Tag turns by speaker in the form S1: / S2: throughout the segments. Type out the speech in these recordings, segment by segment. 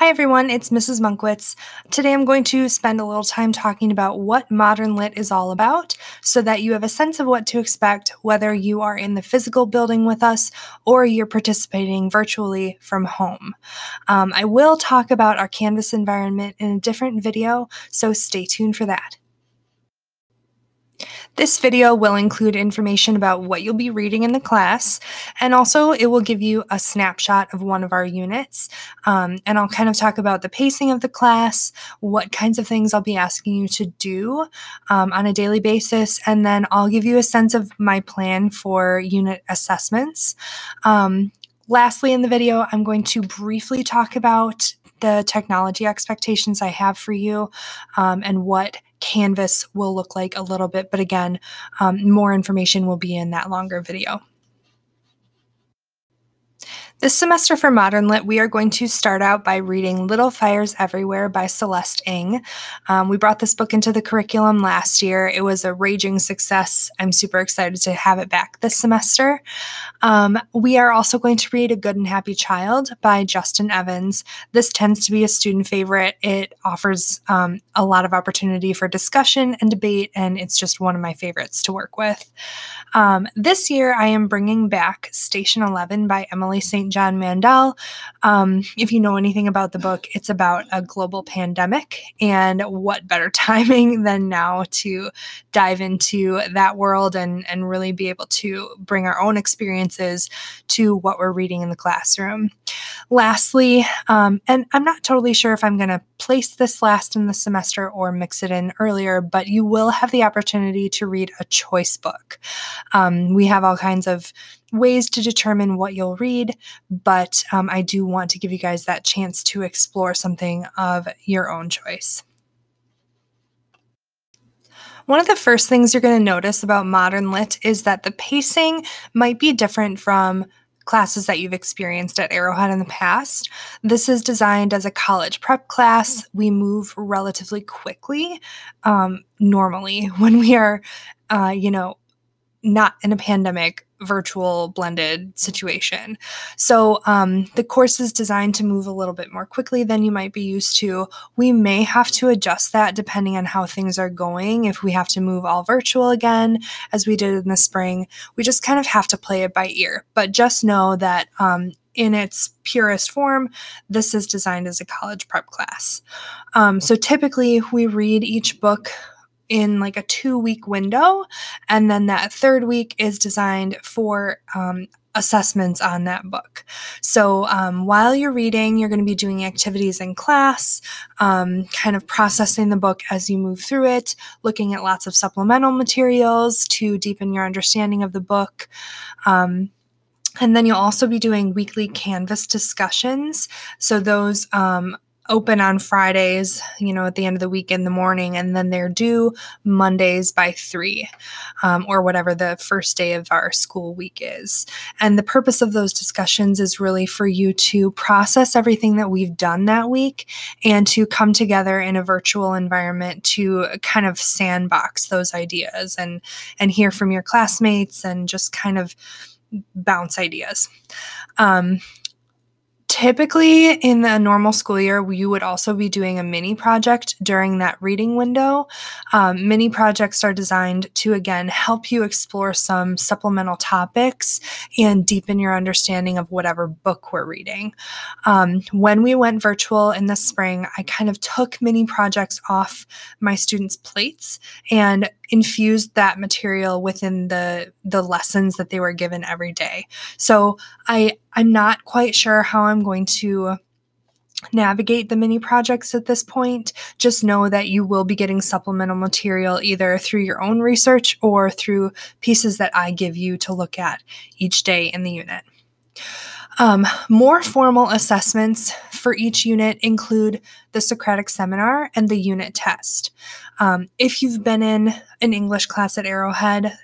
S1: Hi everyone, it's Mrs. Monkwitz. Today I'm going to spend a little time talking about what Modern Lit is all about so that you have a sense of what to expect whether you are in the physical building with us or you're participating virtually from home. I will talk about our Canvas environment in a different video, so stay tuned for that. This video will include information about what you'll be reading in the class, and also it will give you a snapshot of one of our units. And I'll kind of talk about the pacing of the class, what kinds of things I'll be asking you to do on a daily basis, and then I'll give you a sense of my plan for unit assessments. Lastly, in the video, I'm going to briefly talk about the technology expectations I have for you and what Canvas will look like a little bit, but again, more information will be in that longer video. This semester for Modern Lit, we are going to start out by reading Little Fires Everywhere by Celeste Ng. We brought this book into the curriculum last year. It was a raging success. I'm super excited to have it back this semester. We are also going to read A Good and Happy Child by Justin Evans. This tends to be a student favorite. It offers a lot of opportunity for discussion and debate, and it's just one of my favorites to work with. This year, I am bringing back Station 11 by Emily St. John Mandel. If you know anything about the book, it's about a global pandemic, and what better timing than now to dive into that world and really be able to bring our own experiences to what we're reading in the classroom. Lastly, and I'm not totally sure if I'm going to place this last in the semester or mix it in earlier, but you will have the opportunity to read a choice book. We have all kinds of ways to determine what you'll read, but I do want to give you guys that chance to explore something of your own choice. One of the first things you're going to notice about Modern Lit is that the pacing might be different from classes that you've experienced at Arrowhead in the past. This is designed as a college prep class. We move relatively quickly normally when we are, not in a pandemic, virtual blended situation. So the course is designed to move a little bit more quickly than you might be used to. We may have to adjust that depending on how things are going. If we have to move all virtual again, as we did in the spring, we just kind of have to play it by ear. But just know that in its purest form, this is designed as a college prep class. So typically we read each book in like a 2-week window, and then that third week is designed for assessments on that book. So while you're reading, you're going to be doing activities in class, kind of processing the book as you move through it, looking at lots of supplemental materials to deepen your understanding of the book. And then you'll also be doing weekly Canvas discussions. So those open on Fridays, at the end of the week in the morning, and then they're due Mondays by 3, or whatever the first day of our school week is. And the purpose of those discussions is really for you to process everything that we've done that week and to come together in a virtual environment to kind of sandbox those ideas and hear from your classmates and just kind of bounce ideas. Typically, in a normal school year, you would also be doing a mini project during that reading window. Mini projects are designed to, again, help you explore some supplemental topics and deepen your understanding of whatever book we're reading. When we went virtual in the spring, I kind of took mini projects off my students' plates and infused that material within the lessons that they were given every day. So I'm not quite sure how I'm going to navigate the mini projects at this point. Just know that you will be getting supplemental material either through your own research or through pieces that I give you to look at each day in the unit. More formal assessments for each unit include the Socratic Seminar and the unit test. If you've been in an English class at Arrowhead,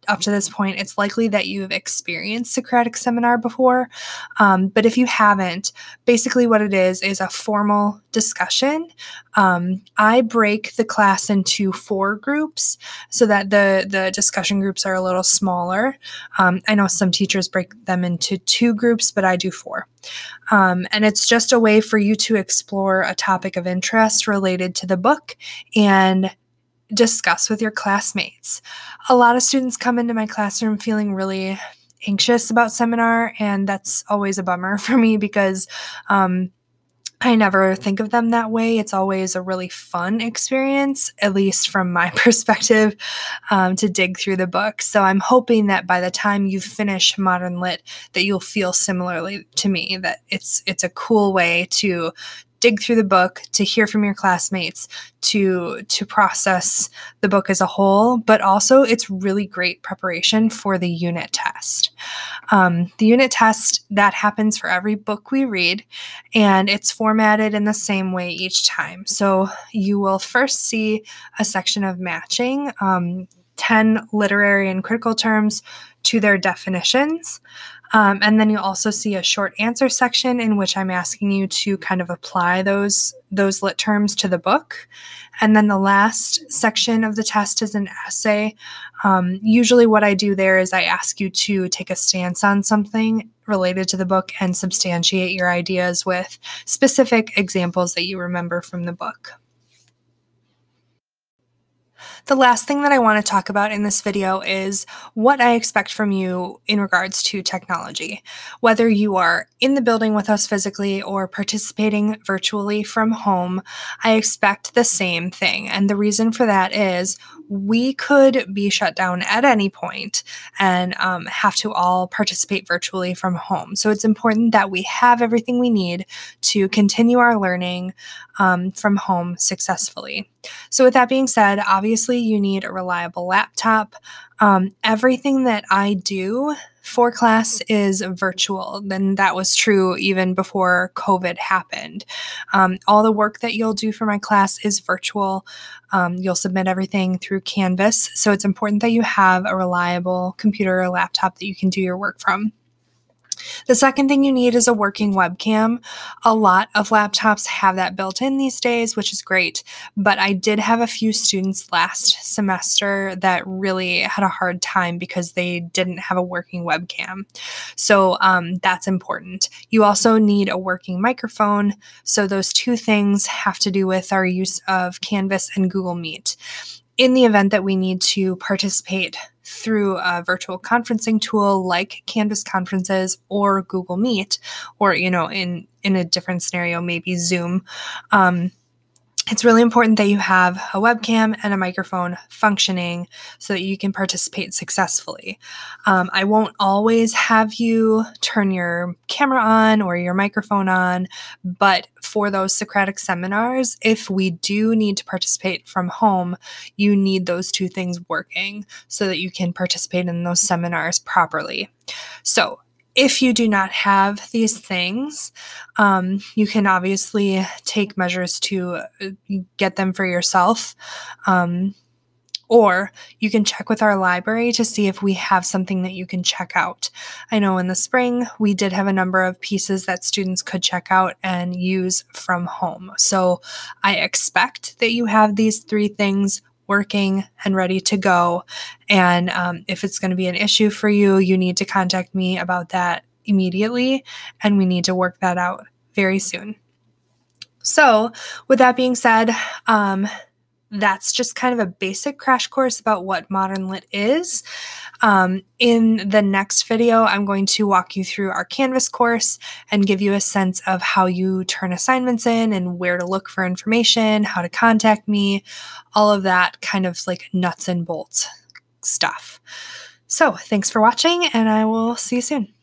S1: up to this point, it's likely that you've experienced Socratic Seminar before. But if you haven't, basically what it is a formal discussion. I break the class into 4 groups so that the discussion groups are a little smaller. I know some teachers break them into 2 groups, but I do 4. And it's just a way for you to explore a topic of interest related to the book and discuss with your classmates. A lot of students come into my classroom feeling really anxious about seminar, and that's always a bummer for me because I never think of them that way. It's always a really fun experience, at least from my perspective, to dig through the book. So I'm hoping that by the time you finish Modern Lit, that you'll feel similarly to me, that it's a cool way to dig through the book, to hear from your classmates, to process the book as a whole, but also it's really great preparation for the unit test. The unit test, that happens for every book we read, and it's formatted in the same way each time. So you will first see a section of matching 10 literary and critical terms to their definitions. And then you'll also see a short answer section in which I'm asking you to kind of apply those lit terms to the book. And then the last section of the test is an essay. Usually what I do there is I ask you to take a stance on something related to the book and substantiate your ideas with specific examples that you remember from the book. The last thing that I want to talk about in this video is what I expect from you in regards to technology. Whether you are in the building with us physically or participating virtually from home, I expect the same thing. And the reason for that is we could be shut down at any point and have to all participate virtually from home. So it's important that we have everything we need to continue our learning from home successfully. So with that being said, obviously you need a reliable laptop. Everything that I do for class is virtual. And that was true even before COVID happened. All the work that you'll do for my class is virtual. You'll submit everything through Canvas. So it's important that you have a reliable computer or laptop that you can do your work from. The second thing you need is a working webcam. A lot of laptops have that built in these days, which is great, but I did have a few students last semester that really had a hard time because they didn't have a working webcam. So that's important. You also need a working microphone. So those 2 things have to do with our use of Canvas and Google Meet. In the event that we need to participate through a virtual conferencing tool like Canvas Conferences or Google Meet, or, in a different scenario, maybe Zoom, it's really important that you have a webcam and a microphone functioning so that you can participate successfully. I won't always have you turn your camera on or your microphone on, but for those Socratic seminars, if we do need to participate from home, you need those 2 things working so that you can participate in those seminars properly. So if you do not have these things, you can obviously take measures to get them for yourself, or you can check with our library to see if we have something that you can check out. I know in the spring, we did have a number of pieces that students could check out and use from home. So I expect that you have these 3 things working and ready to go. And if it's going to be an issue for you, you need to contact me about that immediately, and we need to work that out very soon. So with that being said, that's just kind of a basic crash course about what Modern Lit is. In the next video, I'm going to walk you through our Canvas course and give you a sense of how you turn assignments in and where to look for information, how to contact me, all of that kind of like nuts and bolts stuff. So thanks for watching, and I will see you soon.